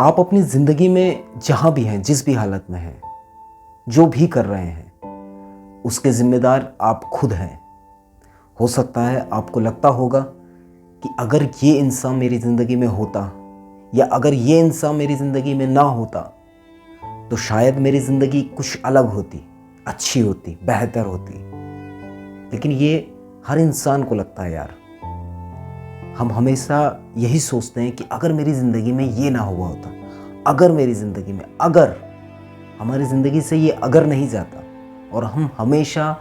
आप अपनी ज़िंदगी में जहाँ भी हैं, जिस भी हालत में हैं, जो भी कर रहे हैं, उसके ज़िम्मेदार आप खुद हैं। हो सकता है आपको लगता होगा कि अगर ये इंसान मेरी ज़िंदगी में होता या अगर ये इंसान मेरी ज़िंदगी में ना होता तो शायद मेरी ज़िंदगी कुछ अलग होती, अच्छी होती, बेहतर होती। लेकिन ये हर इंसान को लगता है यार। हम हमेशा यही सोचते हैं कि अगर मेरी ज़िंदगी में ये ना हुआ होता, अगर मेरी ज़िंदगी में, अगर हमारी ज़िंदगी से ये अगर नहीं जाता। और हम हमेशा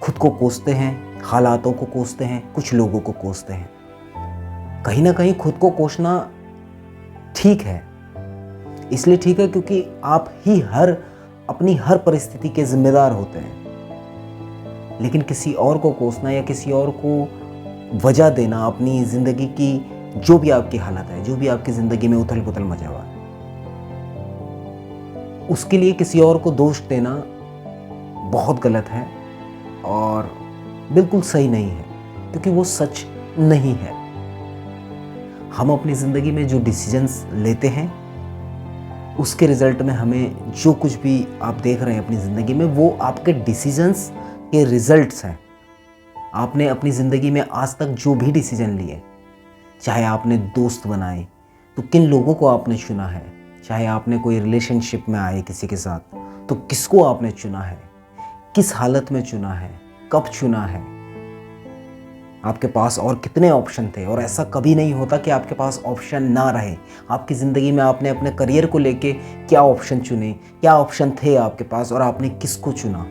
खुद को कोसते हैं, हालातों को कोसते हैं, कुछ लोगों को कोसते हैं। कहीं ना कहीं खुद को कोसना ठीक है, इसलिए ठीक है क्योंकि आप ही अपनी हर परिस्थिति के जिम्मेदार होते हैं। लेकिन किसी और को कोसना या किसी और को वजह देना अपनी ज़िंदगी की, जो भी आपकी हालत है, जो भी आपकी ज़िंदगी में उथल पुथल मचा हुआ है, उसके लिए किसी और को दोष देना बहुत गलत है और बिल्कुल सही नहीं है, क्योंकि वो सच नहीं है। हम अपनी ज़िंदगी में जो डिसीजंस लेते हैं उसके रिज़ल्ट में हमें जो कुछ भी आप देख रहे हैं अपनी ज़िंदगी में, वो आपके डिसीजंस के रिज़ल्ट्स हैं। आपने अपनी ज़िंदगी में आज तक जो भी डिसीजन लिए, चाहे आपने दोस्त बनाए तो किन लोगों को आपने चुना है, चाहे आपने कोई रिलेशनशिप में आए किसी के साथ तो किसको आपने चुना है, किस हालत में चुना है, कब चुना है, आपके पास और कितने ऑप्शन थे। और ऐसा कभी नहीं होता कि आपके पास ऑप्शन ना रहे। आपकी ज़िंदगी में आपने अपने करियर को लेके क्या ऑप्शन चुने, क्या ऑप्शन थे आपके पास और आपने किसको चुना।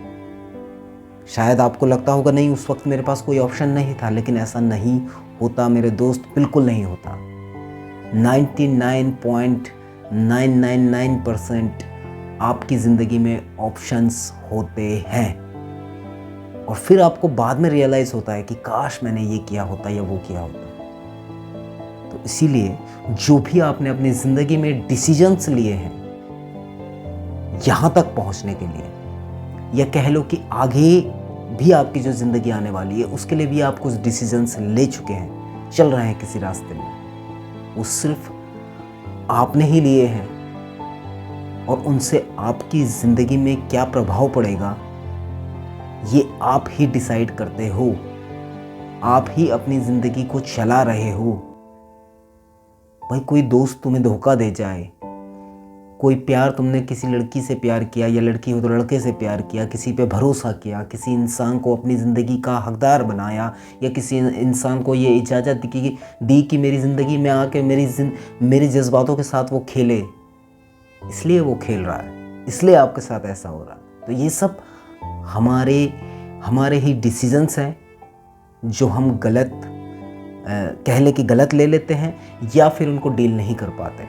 शायद आपको लगता होगा नहीं, उस वक्त मेरे पास कोई ऑप्शन नहीं था, लेकिन ऐसा नहीं होता मेरे दोस्त, बिल्कुल नहीं होता। 99.999% आपकी ज़िंदगी में ऑप्शंस होते हैं और फिर आपको बाद में रियलाइज़ होता है कि काश मैंने ये किया होता या वो किया होता। तो इसीलिए जो भी आपने अपनी ज़िंदगी में डिसीजंस लिए हैं यहाँ तक पहुँचने के लिए, या कह लो कि आगे भी आपकी जो ज़िंदगी आने वाली है उसके लिए भी आप कुछ डिसीजंस ले चुके हैं, चल रहे हैं किसी रास्ते में, वो सिर्फ आपने ही लिए हैं। और उनसे आपकी ज़िंदगी में क्या प्रभाव पड़ेगा ये आप ही डिसाइड करते हो। आप ही अपनी ज़िंदगी को चला रहे हो। भाई कोई दोस्त तुम्हें धोखा दे जाए, कोई प्यार, तुमने किसी लड़की से प्यार किया या लड़की हो तो लड़के से प्यार किया, किसी पे भरोसा किया, किसी इंसान को अपनी ज़िंदगी का हकदार बनाया या किसी इंसान को ये इजाज़त दी कि मेरी ज़िंदगी में आके मेरे जज्बातों के साथ वो खेले, इसलिए वो खेल रहा है, इसलिए आपके साथ ऐसा हो रहा है। तो ये सब हमारे ही डिसीजंस हैं जो हम गलत कह ले कि गलत ले लेते हैं या फिर उनको डील नहीं कर पाते।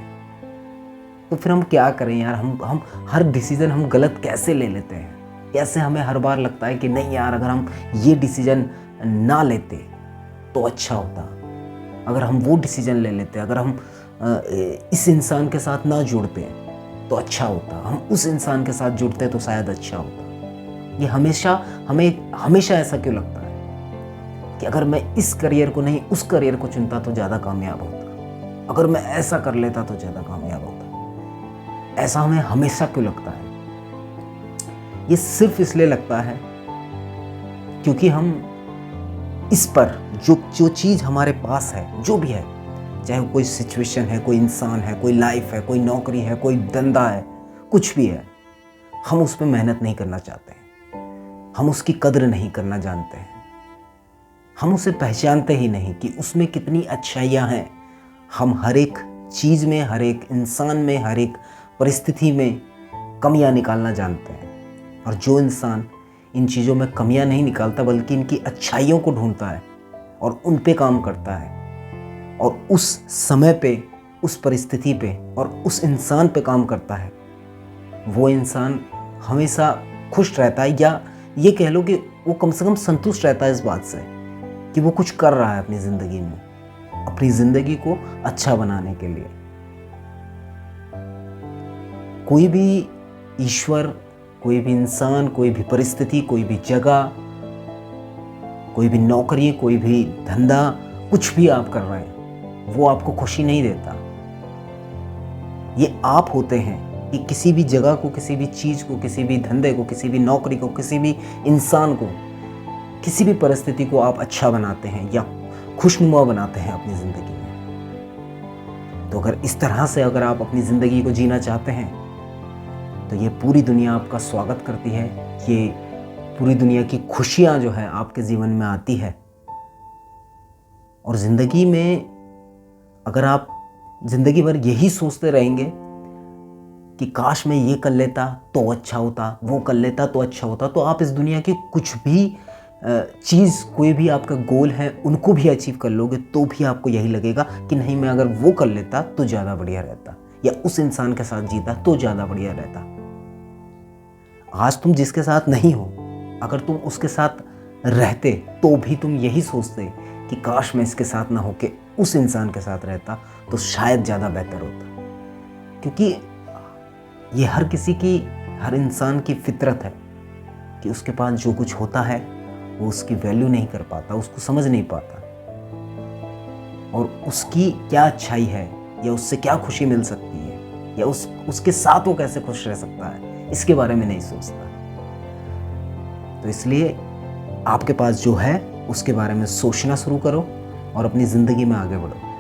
तो फिर हम क्या करें यार, हम हर डिसीज़न हम गलत कैसे ले लेते हैं। कैसे हमें हर बार लगता है कि नहीं यार, अगर हम ये डिसीज़न ना लेते तो अच्छा होता, अगर हम वो डिसीज़न ले लेते, अगर हम इस इंसान के साथ ना जुड़ते तो अच्छा होता, हम उस इंसान के साथ जुड़ते तो शायद अच्छा होता। ये हमें हमेशा ऐसा क्यों लगता है कि अगर मैं इस करियर को नहीं उस करियर को चुनता तो ज़्यादा कामयाब होता, अगर मैं ऐसा कर लेता तो ज़्यादा कामयाब होता। ऐसा हमें हमेशा क्यों लगता है? ये सिर्फ इसलिए लगता है क्योंकि हम इस पर जो चीज़ हमारे पास है, जो भी है, चाहे वो कोई सिचुएशन है, कोई इंसान है, कोई लाइफ है, कोई नौकरी है, कोई धंधा है, कुछ भी है, हम उस पर मेहनत नहीं करना चाहते हैं, हम उसकी कद्र नहीं करना जानते हैं, हम उसे पहचानते ही नहीं कि उसमें कितनी अच्छाइयाँ हैं। हम हर एक चीज़ में, हर एक इंसान में, हर एक परिस्थिति में कमियां निकालना जानते हैं। और जो इंसान इन चीज़ों में कमियां नहीं निकालता बल्कि इनकी अच्छाइयों को ढूंढता है और उन पे काम करता है और उस समय पे, उस परिस्थिति पे और उस इंसान पे काम करता है, वो इंसान हमेशा खुश रहता है, या ये कह लो कि वो कम से कम संतुष्ट रहता है इस बात से कि वो कुछ कर रहा है अपनी ज़िंदगी में, अपनी ज़िंदगी को अच्छा बनाने के लिए। कोई भी ईश्वर, कोई भी इंसान, कोई भी परिस्थिति, कोई भी जगह, कोई भी नौकरी, कोई भी धंधा, कुछ भी आप कर रहे हैं वो आपको खुशी नहीं देता। ये आप होते हैं कि किसी भी जगह को, किसी भी चीज़ को, किसी भी धंधे को, किसी भी नौकरी को, किसी भी इंसान को, किसी भी परिस्थिति को आप अच्छा बनाते हैं या खुशनुमा बनाते हैं अपनी ज़िंदगी में। तो अगर इस तरह से अगर आप अपनी ज़िंदगी को जीना चाहते हैं तो ये पूरी दुनिया आपका स्वागत करती है। ये पूरी दुनिया की खुशियाँ जो है आपके जीवन में आती है। और ज़िंदगी में अगर आप ज़िंदगी भर यही सोचते रहेंगे कि काश मैं ये कर लेता तो अच्छा होता, वो कर लेता तो अच्छा होता, तो आप इस दुनिया की कुछ भी चीज़, कोई भी आपका गोल है, उनको भी अचीव कर लोगे तो भी आपको यही लगेगा कि नहीं, मैं अगर वो कर लेता तो ज़्यादा बढ़िया रहता, या उस इंसान के साथ जीता तो ज़्यादा बढ़िया रहता। आज तुम जिसके साथ नहीं हो, अगर तुम उसके साथ रहते तो भी तुम यही सोचते कि काश मैं इसके साथ ना होके उस इंसान के साथ रहता तो शायद ज़्यादा बेहतर होता। क्योंकि ये हर किसी की, हर इंसान की फितरत है कि उसके पास जो कुछ होता है वो उसकी वैल्यू नहीं कर पाता, उसको समझ नहीं पाता, और उसकी क्या अच्छाई है या उससे क्या खुशी मिल सकती है या उसके साथ वो कैसे खुश रह सकता है, इसके बारे में नहीं सोचता। तो इसलिए आपके पास जो है उसके बारे में सोचना शुरू करो और अपनी ज़िंदगी में आगे बढ़ो।